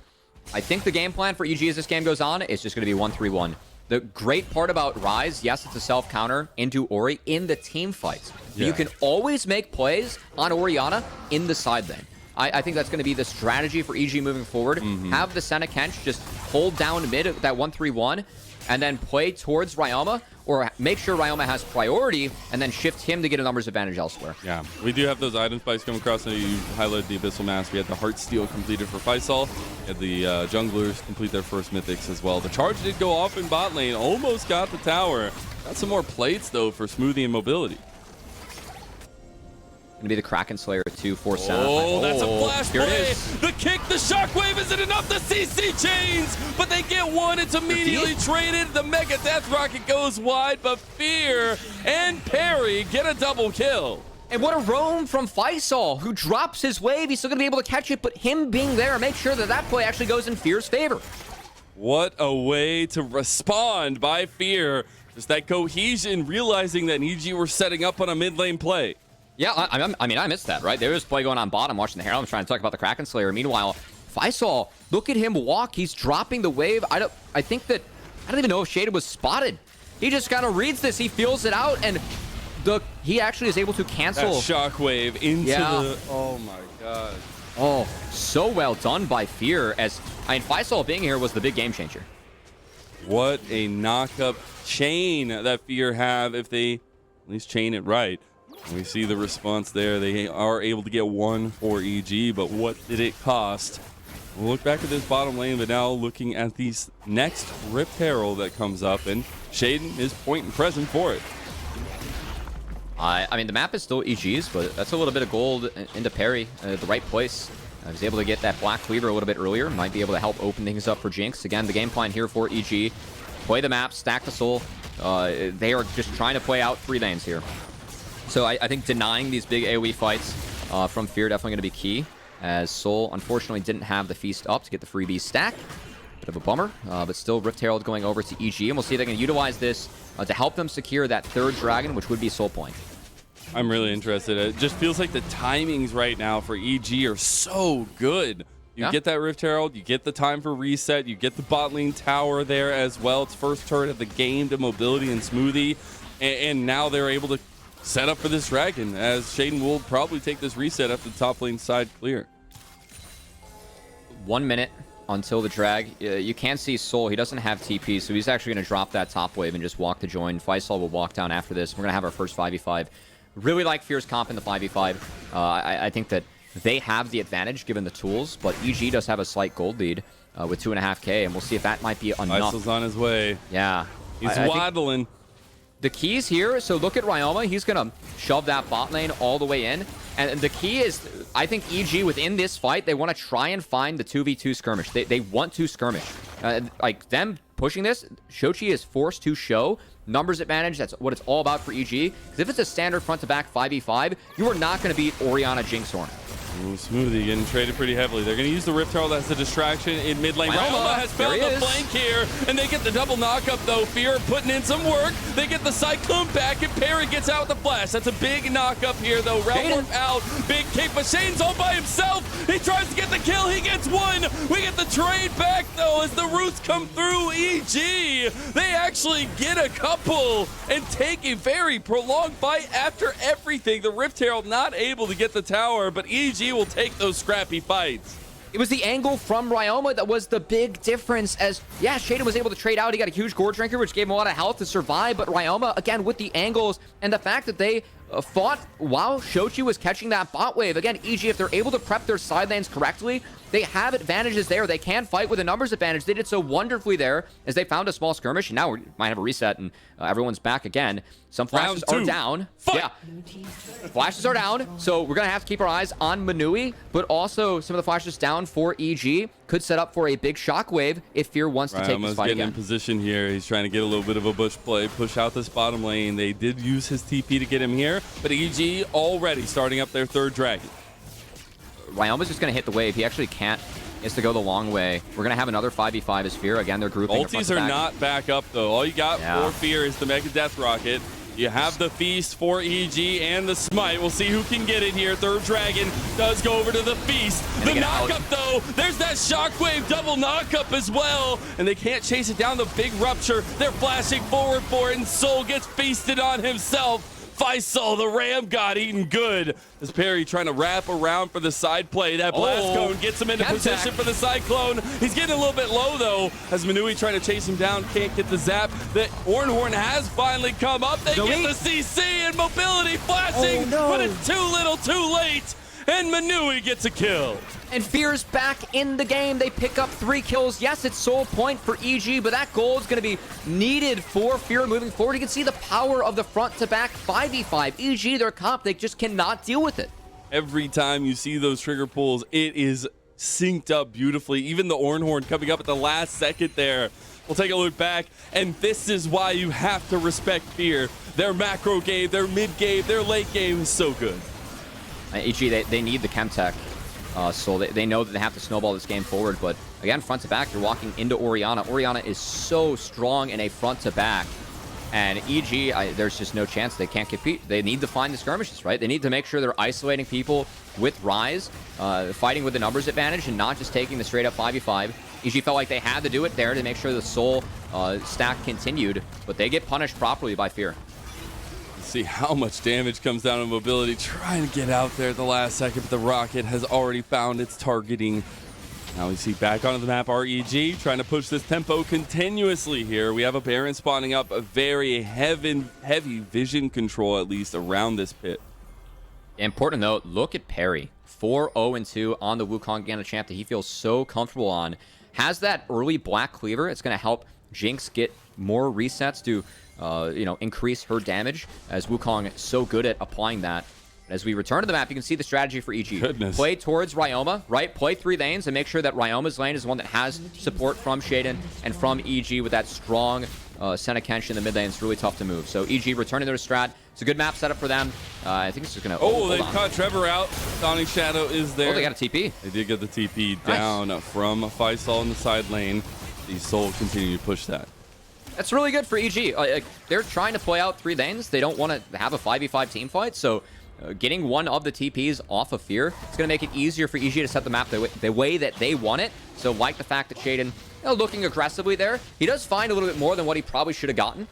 I think the game plan for EG as this game goes on is just going to be 1-3-1. The great part about Ryze, yes, it's a self-counter into Ori in the team fights. But you can always make plays on Orianna in the side lane. I think that's going to be the strategy for EG moving forward. Have the Senna Kench just hold down mid at that 1-3-1 and then play towards Ryoma, or make sure Ryoma has priority and then shift him to get a numbers advantage elsewhere. Yeah, we do have those item spikes come across, and you highlighted the Abyssal Mask. We had the Heartsteel completed for Faisal. We had the junglers complete their first mythics as well. The charge did go off in bot lane, almost got the tower. Got some more plates, though, for Smoothie and Mobility. Gonna be the Kraken Slayer 2 for Senna. Oh, that's a flash here play. it is. The kick, the shockwave isn't enough. The CC chains, but they get one. It's immediately traded. The Mega Death Rocket goes wide, but Fear and Perry get a double kill. And what a roam from Faisal, who drops his wave. He's still gonna be able to catch it, but him being there, make sure that that play actually goes in Fear's favor. What a way to respond by Fear. Just that cohesion, realizing that EG were setting up on a mid lane play. Yeah, I mean, I missed that, right? There was play going on bottom, watching the Herald. I'm trying to talk about the Kraken Slayer. Meanwhile, Faisal, look at him walk. He's dropping the wave. I don't even know if Shaden was spotted. He just kind of reads this. He feels it out, and he actually is able to cancel. That shockwave into the... Oh, my God. Oh, so well done by Fear. Faisal being here was the big game changer. What a knock-up chain that Fear have if they at least chain it right. We see the response there. They are able to get one for EG, but what did it cost? We'll look back at this bottom lane, but now looking at these next Rift Herald that comes up, and Shaden is point and present for it. I mean, the map is still EG's, but that's a little bit of gold into Perry, the right place. I was able to get that Black Cleaver a little bit earlier. Might be able to help open things up for Jinx. Again, the game plan here for EG. Play the map, stack the soul. They are just trying to play out 3 lanes here. So I think denying these big AoE fights from Fear definitely going to be key, as Soul unfortunately didn't have the Feast up to get the freebie stack. Bit of a bummer, but still Rift Herald going over to EG, and we'll see if they can utilize this to help them secure that 3rd dragon, which would be Soul Point. I'm really interested. It just feels like the timings right now for EG are so good. You get that Rift Herald, you get the time for reset, you get the bot lane tower there as well. It's first turret of the game to Mobility and Smoothie, and now they're able to set up for this dragon, as Shaden will probably take this reset after the top lane side clear. 1 minute until the drag. You can see Soul. He doesn't have TP, so he's actually going to drop that top wave and just walk to join. Faisal will walk down after this. We're going to have our first 5v5. Really like Fear's comp in the 5v5. I think that they have the advantage given the tools, but EG does have a slight gold lead with 2.5k, and we'll see if that might be enough. Faisal's on his way. Yeah. He's waddling. The keys here, so look at Ryoma. He's going to shove that bot lane all the way in. And the key is, I think EG within this fight, they want to try and find the 2v2 skirmish. They want to skirmish. Like them pushing this, Shochi is forced to show numbers advantage. That's what it's all about for EG. Because if it's a standard front-to-back 5v5, you are not going to beat Orianna Jinxhorn. Ooh, Smoothie getting traded pretty heavily. They're going to use the Rift Herald as a distraction in mid lane. Ryoma has found the flank here, and they get the double knockup though. Fear putting in some work. They get the Cyclone back, and Perry gets out with the flash. That's a big knockup here though. Realm out. Big cape, but Shane's all by himself. He tries to get the kill. He gets one. We get the trade back though as the roots come through EG. They actually get a couple and take a very prolonged fight after everything. The Rift Herald not able to get the tower, but EG will take those scrappy fights. It was the angle from Ryoma that was the big difference, as, yeah, Shaden was able to trade out. He got a huge Gore Drinker, which gave him a lot of health to survive, but Ryoma, again, with the angles and the fact that they fought while Shochi was catching that bot wave. Again, EG, if they're able to prep their side lanes correctly, they have advantages there. They can fight with a numbers advantage. They did so wonderfully there as they found a small skirmish, and now we might have a reset, and everyone's back again. Some flashes are down. Fight. Yeah. Flashes are down, so we're going to have to keep our eyes on Manui, but also some of the flashes down for EG could set up for a big shockwave if Fear wants to take this fight getting again. in position here. He's trying to get a little bit of a bush play, push out this bottom lane. They did use his TP to get him here, but EG already starting up their third dragon. Ryoma's just going to hit the wave. He actually can't. He has to go the long way. We're going to have another 5v5 as Fear. Again, they're grouping. Ultis are not back up, though. All you got for Fear is the Mega Death Rocket. You have the Feast for EG and the Smite. We'll see who can get it here. Third Dragon does go over to the Feast. The knockup, though. There's that Shockwave double knockup as well. And they can't chase it down. The big Rupture. They're flashing forward for it, and Soul gets feasted on himself. Faisal, the Ram God, eating good. As Perry trying to wrap around for the side play. That Blast Cone gets him into position for the Cyclone. He's getting a little bit low, though, as Manui trying to chase him down. Can't get the zap. The Ornhorn has finally come up. They get the CC and Mobility flashing, but it's too little too late. And Manui gets a kill. And Fear's back in the game. They pick up 3 kills. Yes, it's soul point for EG, but that gold is going to be needed for Fear moving forward. You can see the power of the front-to-back 5v5. EG, their comp, they just cannot deal with it. Every time you see those trigger pulls, it is synced up beautifully. Even the Ornhorn coming up at the last second there. We'll take a look back, and this is why you have to respect Fear. Their macro game, their mid game, their late game is so good. EG, they need the Chemtech. So they know that they have to snowball this game forward. But again, front to back, you're walking into Orianna. Orianna is so strong in a front to back. And EG, there's just no chance they can't compete. They need to find the skirmishes, right? They need to make sure they're isolating people with Rise, fighting with the numbers advantage, and not just taking the straight up 5v5. EG felt like they had to do it there to make sure the Soul stack continued. But they get punished properly by Fear. See how much damage comes down on Mobility, trying to get out there at the last second, but the rocket has already found its targeting. Now we see back onto the map REG trying to push this tempo continuously here. We have a Baron spawning up, a very heavy vision control at least around this pit. Important note, look at Perry. 4-0-2 on the Wukong Gana champ that he feels so comfortable on. Has that early Black Cleaver. It's going to help Jinx get more resets to increase her damage, as Wukong is so good at applying that. As we return to the map, you can see the strategy for EG. Goodness. Play towards Ryoma, right? Play 3 lanes and make sure that Ryoma's lane is one that has support from Shaden and from EG with that strong Senna Kench in the mid lane. It's really tough to move. So EG returning their strat. It's a good map setup for them. I think it's just going to... they caught Trevor out. Dawning Shadow is there. They got a TP. They did get the TP down from Faisal in the side lane. The Soul continue to push that. That's really good for EG. They're trying to play out 3 lanes. They don't want to have a 5v5 team fight, so getting one of the TPs off of Fear, it's going to make it easier for EG to set the map the way that they want it. So like the fact that Shaden, looking aggressively there, he does find a little bit more than what he probably should have gotten.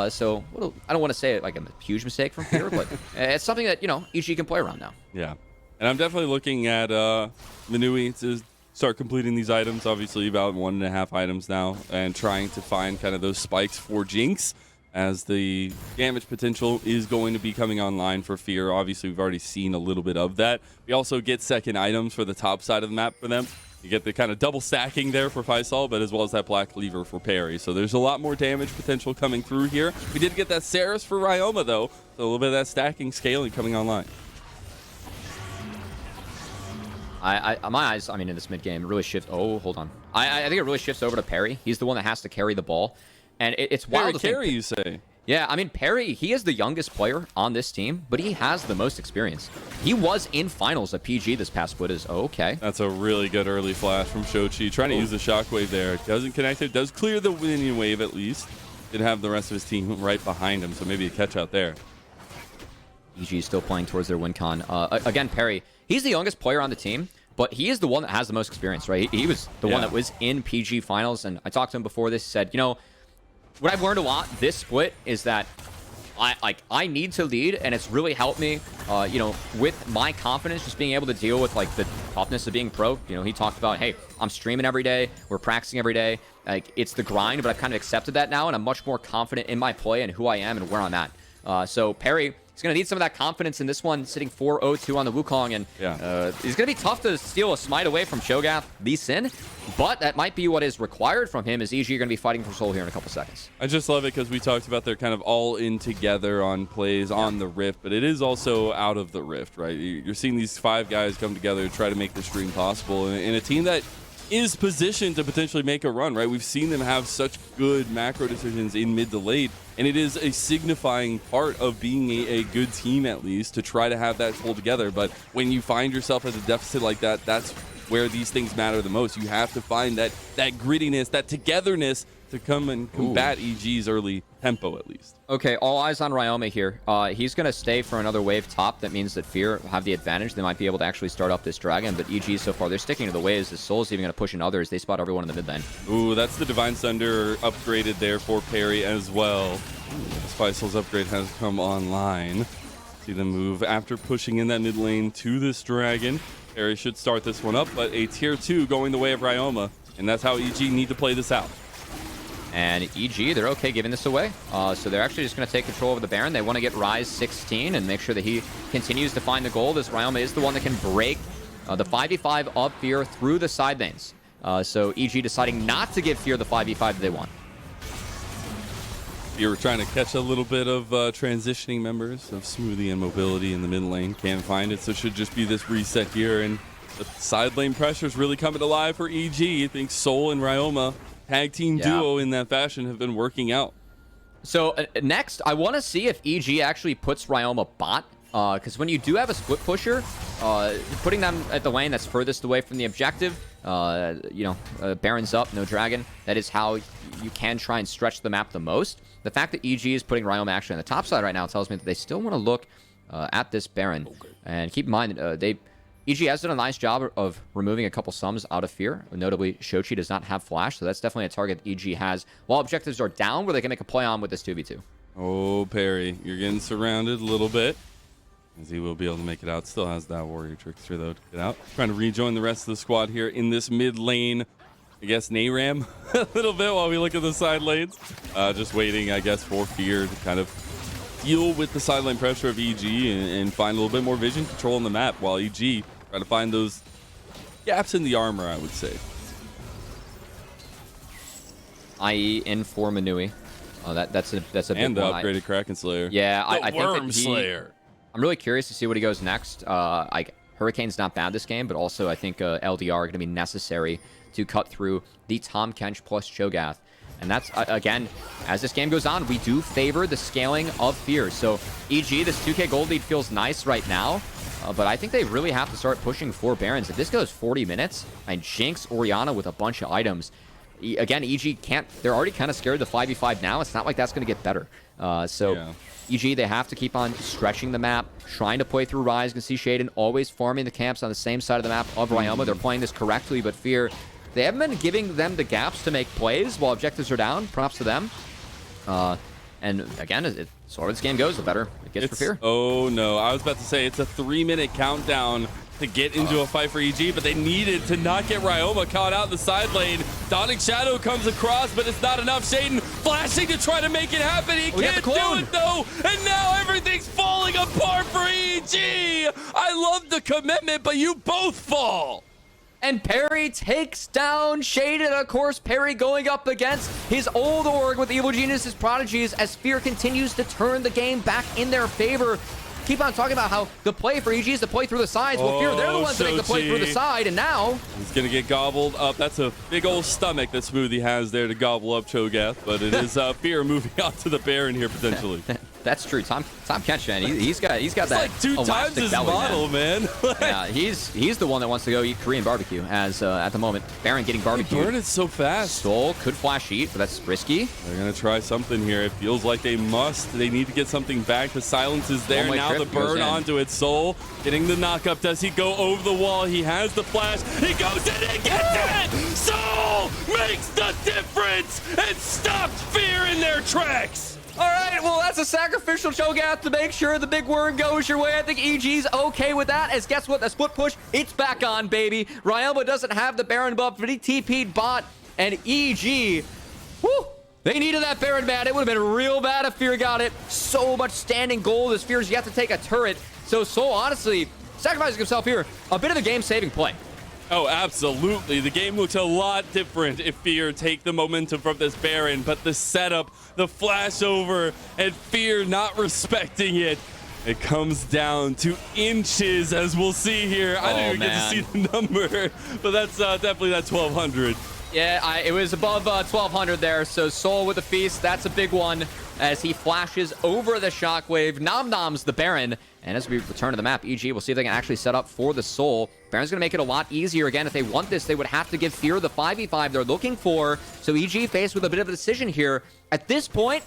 So I don't want to say it like a huge mistake from Fear, but it's something that, EG can play around now. Yeah. And I'm definitely looking at Manui to start completing these items. Obviously, about 1.5 items now, and trying to find kind of those spikes for Jinx, as the damage potential is going to be coming online for Fear. Obviously, we've already seen a little bit of that. We also get second items for the top side of the map for them. You get the kind of double stacking there for Faisal, but as well as that Black Cleaver for Perry. So there's a lot more damage potential coming through here. We did get that Saris for Ryoma, though. So a little bit of that stacking scaling coming online. My eyes, in this mid game really shift. Oh, hold on. I think it really shifts over to Perry. He's the one that has to carry the ball. And it's wild to carry, think. you say? Yeah, Perry, he is the youngest player on this team, but he has the most experience. He was in finals at PG this past split. Okay. That's a really good early flash from Shochi. Trying to use the shockwave there. Doesn't connect it. Does clear the winning wave at least. Did have the rest of his team right behind him, so maybe a catch out there. EG is still playing towards their win con. Again, Perry, he's the youngest player on the team, but he is the one that has the most experience, right? He was the one that was in PG finals, and I talked to him before this. He said, what I've learned a lot this split is that I need to lead, and it's really helped me, with my confidence, just being able to deal with the toughness of being pro. He talked about, hey, I'm streaming every day, we're practicing every day, it's the grind, but I've kind of accepted that now, and I'm much more confident in my play and who I am and where I'm at. So Perry, he's going to need some of that confidence in this one, sitting 4-0-2 on the Wukong, and he's going to be tough to steal a smite away from Cho'Gath Lee Sin, but that might be what is required from him, as EG are going to be fighting for soul here in a couple seconds. I just love it because we talked about they're kind of all in together on plays on the Rift, but it is also out of the Rift, right? You're seeing these 5 guys come together to try to make this dream possible, and in a team that is positioned to potentially make a run, right? We've seen them have such good macro decisions in mid to late, and it is a signifying part of being a good team, at least, to try to have that pull together. But when you find yourself at a deficit like that, that's where these things matter the most. You have to find that grittiness, that togetherness to come and combat EG's early tempo, at least. Okay, all eyes on Ryoma here. He's going to stay for another wave top. That means that Fear will have the advantage. They might be able to actually start up this dragon, but EG so far, they're sticking to the waves. The Soul's even going to push in others. They spot everyone in the mid lane. Ooh, that's the Divine Thunder upgraded there for Perry as well. Faisal's upgrade has come online. See them move after pushing in that mid lane to this dragon. Perry should start this one up, but a tier 2 going the way of Ryoma, and that's how EG need to play this out. And EG, they're okay giving this away. So they're actually just going to take control over the Baron. They want to get Ryze 16 and make sure that he continues to find the gold, as Ryoma is the one that can break the 5v5 of Fear through the side lanes. So EG deciding not to give Fear the 5v5 that they want. You were trying to catch a little bit of transitioning members of Smoothie and Mobility in the mid lane. Can't find it, so it should just be this reset here. And the side lane pressure is really coming to life for EG. I think Soul and Ryoma, tag team duo in that fashion, have been working out. So next, I want to see if EG actually puts Ryoma bot. Because when you do have a split pusher, putting them at the lane that's furthest away from the objective, Baron's up, no dragon. That is how you can try and stretch the map the most. The fact that EG is putting Ryoma actually on the top side right now tells me that they still want to look at this Baron. Okay. And keep in mind, EG has done a nice job of removing a couple sums out of Fear. Notably, Shochi does not have flash, so that's definitely a target that EG has, while objectives are down, where they can make a play on with this 2v2. Oh, Perry, you're getting surrounded a little bit, as he will be able to make it out. Still has that warrior trickster, though, to get out. Trying to rejoin the rest of the squad here in this mid lane. I guess Nayram a little bit while we look at the side lanes. Just waiting, I guess, for Fear to kind of deal with the side lane pressure of EG and find a little bit more vision control on the map, while EG try to find those gaps in the armor, I would say. IE in for Manui. That's a big and the one. upgraded Kraken Slayer. Yeah, I think Worm that Slayer. I'm really curious to see what he goes next. Hurricane's not bad this game, but also I think LDR are going to be necessary to cut through the Tahm Kench plus Cho'Gath. And that's, again, as this game goes on, we do favor the scaling of Fear. So EG, this 2k gold lead feels nice right now, but I think they really have to start pushing for Barons. If this goes 40 minutes, and Jinx, Orianna with a bunch of items, again, EG can't, they're already kind of scared of the 5v5 now. It's not like that's going to get better. EG, they have to keep on stretching the map, trying to play through Rise. You can see Shaden always farming the camps on the same side of the map of Ryoma. They're playing this correctly, but Fear, they haven't been giving them the gaps to make plays while objectives are down. Props to them. And again, the slower this game goes, the better it gets for Fear. Oh no, I was about to say it's a 3-minute countdown to get into a fight for EG, but they needed to not get Ryoma caught out in the side lane. Dawning Shadow comes across, but it's not enough. Shaden flashing to try to make it happen. He can't do it though, and now everything's falling apart for EG. I love the commitment, but you both fall. And Perry takes down Shaden. Of course, Perry going up against his old org with Evil Genius's Prodigies as Fear continues to turn the game back in their favor. Keep on talking about how the play for EG is to play through the sides. Well, Fear, they're the ones that make the play through the side, and now he's gonna get gobbled up. That's a big old stomach that Smoothie has there to gobble up Cho'Gath, but it is Fear moving on to the Baron here potentially. That's true. Tom Ketchman, he's got it's that like 2 times his belly, model, man. Yeah, he's the one that wants to go eat Korean barbecue. As at the moment, Baron getting barbecue. Burn it so fast. Soul could flash eat, but that's risky. They're gonna try something here. It feels like they must. They need to get something back. The silence is there now. The burn onto it. Soul getting the knockup. Does he go over the wall? He has the flash. He goes in and gets it. Soul makes the difference and stops Fear in their tracks. All right, well, that's a sacrificial Cho'Gath to make sure the big word goes your way. I think EG's okay with that, as guess what? The split push, it's back on, baby. Ryoma doesn't have the Baron buff, but he TP'd bot, and EG, whew, they needed that Baron, man. It would have been real bad if Fear got it. So much standing gold as Fear's yet to take a turret. So honestly, sacrificing himself here, a bit of a game-saving play. Oh, absolutely. The game looks a lot different if Fear take the momentum from this Baron, but the setup, the flash over, and Fear not respecting it. It comes down to inches, as we'll see here. I didn't even get to see the number, but that's definitely that 1,200. Yeah, it was above 1,200 there, so Soul with the feast, that's a big one as he flashes over the shockwave. Nom Nom's the Baron, and as we return to the map, EG, we'll see if they can actually set up for the Soul. Baron's going to make it a lot easier. Again, if they want this, they would have to give Fear the 5v5 they're looking for, so EG faced with a bit of a decision here. At this point,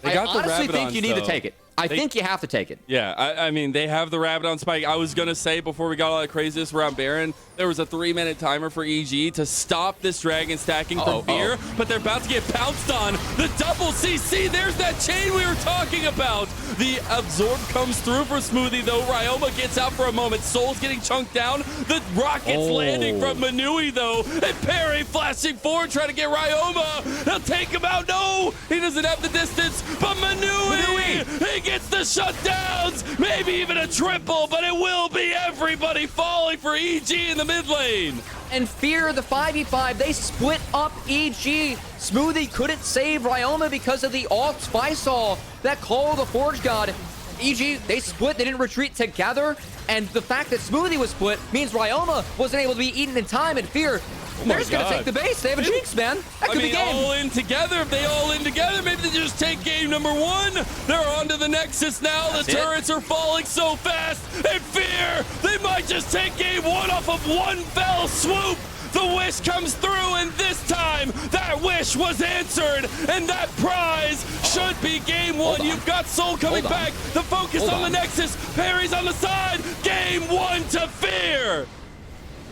I honestly think you need to take it. I think you have to take it. Yeah, I mean, they have the Rabadon spike. I was going to say before we got all that craziness around Baron, there was a 3-minute timer for EG to stop this dragon stacking from Fear, but they're about to get pounced on. The double CC, there's that chain we were talking about. The absorb comes through for Smoothie, though. Ryoma gets out for a moment. Soul's getting chunked down. The rocket's landing from Manui, though. And Perry flashing forward, trying to get Ryoma. He'll take him out. No, he doesn't have the distance, but Manui, he gets the shutdowns. Maybe even a triple, but it will be everybody falling for EG in the mid lane. And Fear, the 5v5, they split up EG. Smoothie couldn't save Ryoma because of the ult Spysol that called the Forge God. EG, they split, they didn't retreat together. And the fact that Smoothie was split means Ryoma wasn't able to be eaten in time. And Fear, they're just going to take the base. They have a jinx, man. That could be game. All in together. If they all in together, maybe they just take game number 1. They're on to the Nexus now. The turrets are falling so fast. And Fear, they might just take game 1 off of one fell swoop. The wish comes through, and this time, that wish was answered, and that prize should be game 1. You've got Soul coming back. The focus on the Nexus. Perry's on the side. Game 1 to Fear.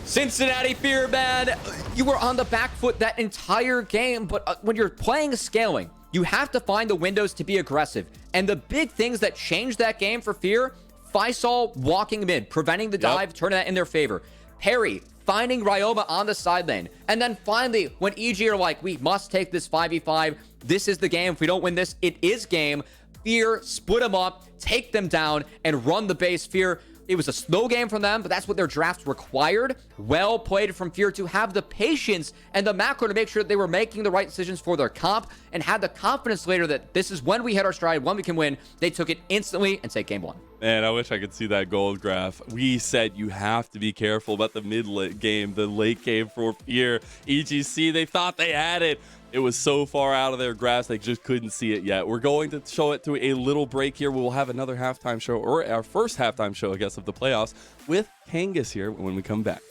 Cincinnati Fear, man, you were on the back foot that entire game, but when you're playing scaling, you have to find the windows to be aggressive. And the big things that changed that game for Fear, Faisal walking mid, preventing the dive, turning that in their favor. Perry finding Ryoma on the side lane. And then finally, when EG are like, we must take this 5v5, this is the game. If we don't win this, it is game. Fear split them up, take them down, and run the base. Fear, it was a slow game from them, but that's what their drafts required. Well played from Fear to have the patience and the macro to make sure that they were making the right decisions for their comp and had the confidence later that this is when we hit our stride, when we can win. They took it instantly and take game 1. Man, I wish I could see that gold graph. We said you have to be careful about the mid-late game, the late game for Fear. EGC, they thought they had it. It was so far out of their grasp, they just couldn't see it yet. We're going to show it through a little break here. We will have another halftime show, or our first halftime show, I guess, of the playoffs with Kangas here when we come back.